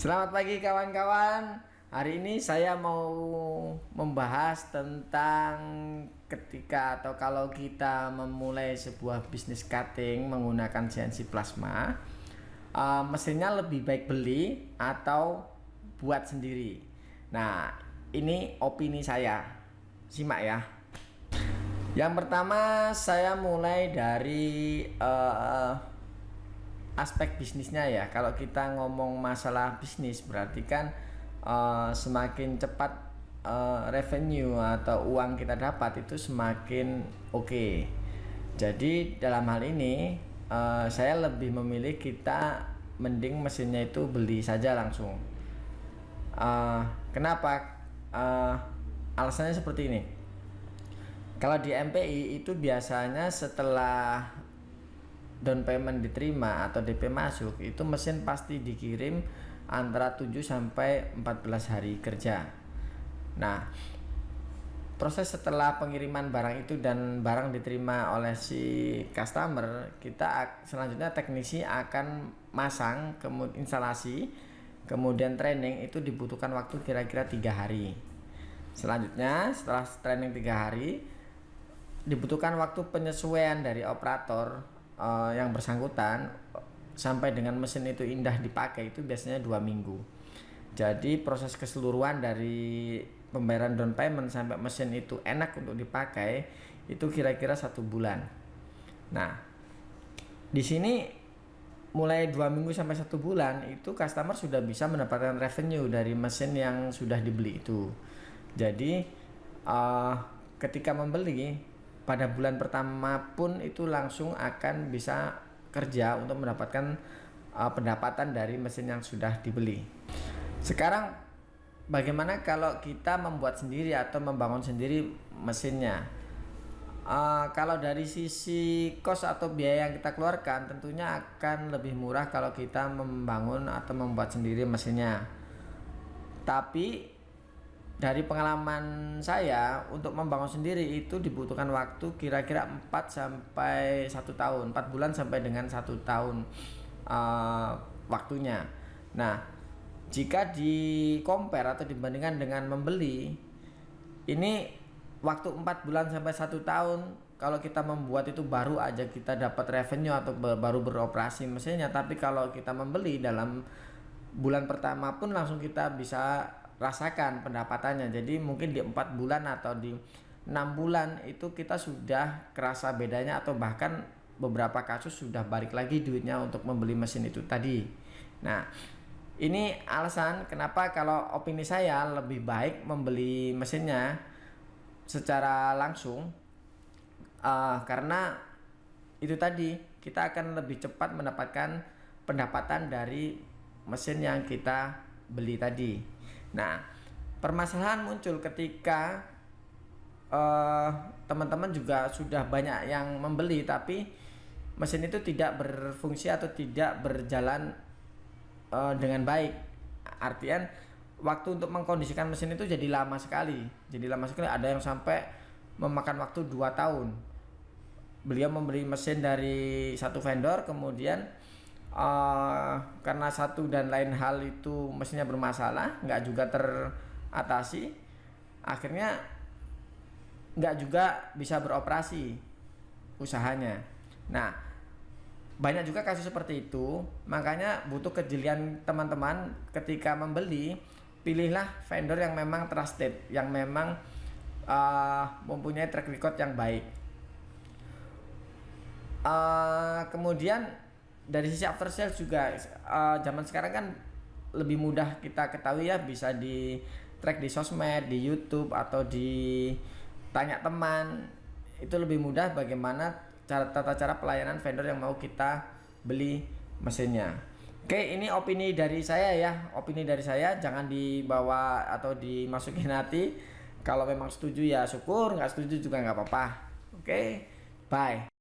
Selamat pagi kawan-kawan. Hari ini saya mau membahas tentang ketika atau kalau kita memulai sebuah bisnis cutting menggunakan CNC plasma, mesinnya lebih baik beli atau buat sendiri. Nah, ini opini saya. Simak ya. Yang pertama saya mulai dari aspek bisnisnya ya. Kalau kita ngomong masalah bisnis berarti kan semakin cepat revenue atau uang kita dapat itu semakin oke. Jadi dalam hal ini saya lebih memilih kita mending mesinnya itu beli saja langsung. Kenapa? Alasannya seperti ini. Kalau di MPI itu biasanya setelah down payment diterima atau DP masuk, itu mesin pasti dikirim antara 7 sampai 14 hari kerja. Nah, proses setelah pengiriman barang itu dan barang diterima oleh si customer, kita selanjutnya teknisi akan masang, kemudian instalasi, kemudian training. Itu dibutuhkan waktu kira-kira 3 hari. Selanjutnya setelah training 3 hari dibutuhkan waktu penyesuaian dari operator yang bersangkutan sampai dengan mesin itu indah dipakai, itu biasanya 2 minggu. Jadi proses keseluruhan dari pembayaran down payment sampai mesin itu enak untuk dipakai itu kira-kira 1 bulan. Nah, di sini mulai 2 minggu sampai 1 bulan itu customer sudah bisa mendapatkan revenue dari mesin yang sudah dibeli itu. Jadi ketika membeli pada bulan pertama pun itu langsung akan bisa kerja untuk mendapatkan pendapatan dari mesin yang sudah dibeli. Sekarang bagaimana kalau kita membuat sendiri atau membangun sendiri mesinnya? Kalau dari sisi cost atau biaya yang kita keluarkan tentunya akan lebih murah kalau kita membangun atau membuat sendiri mesinnya. Tapi dari pengalaman saya untuk membangun sendiri itu dibutuhkan waktu kira-kira 4 sampai 1 tahun, 4 bulan sampai dengan 1 tahun waktunya. Nah, jika di compare atau dibandingkan dengan membeli, ini waktu 4 bulan sampai 1 tahun kalau kita membuat itu baru aja kita dapat revenue atau baru beroperasi mesinnya. Tapi kalau kita membeli dalam bulan pertama pun langsung kita bisa rasakan pendapatannya. Jadi mungkin di 4 bulan atau di 6 bulan itu kita sudah kerasa bedanya, atau bahkan beberapa kasus sudah balik lagi duitnya untuk membeli mesin itu tadi. Nah, ini alasan kenapa kalau opini saya lebih baik membeli mesinnya secara langsung, karena itu tadi kita akan lebih cepat mendapatkan pendapatan dari mesin yang kita beli tadi. Nah, permasalahan muncul ketika teman-teman juga sudah banyak yang membeli tapi mesin itu tidak berfungsi atau tidak berjalan dengan baik. Artian waktu untuk mengkondisikan mesin itu jadi lama sekali. Ada yang sampai memakan waktu 2 tahun. Beliau membeli mesin dari satu vendor, kemudian karena satu dan lain hal itu mesinnya bermasalah, nggak juga teratasi, akhirnya nggak juga bisa beroperasi usahanya. Nah, banyak juga kasus seperti itu. Makanya butuh kejelian teman-teman ketika membeli. Pilihlah vendor yang memang trusted, yang memang mempunyai track record yang baik. Kemudian dari sisi after sales juga zaman sekarang kan lebih mudah kita ketahui ya, bisa di track di sosmed, di YouTube, atau di tanya teman. Itu lebih mudah bagaimana tata cara pelayanan vendor yang mau kita beli mesinnya. Oke, ini opini dari saya ya. Opini dari saya, jangan dibawa atau dimasukin hati. Kalau memang setuju ya syukur, nggak setuju juga nggak apa-apa. Oke, bye.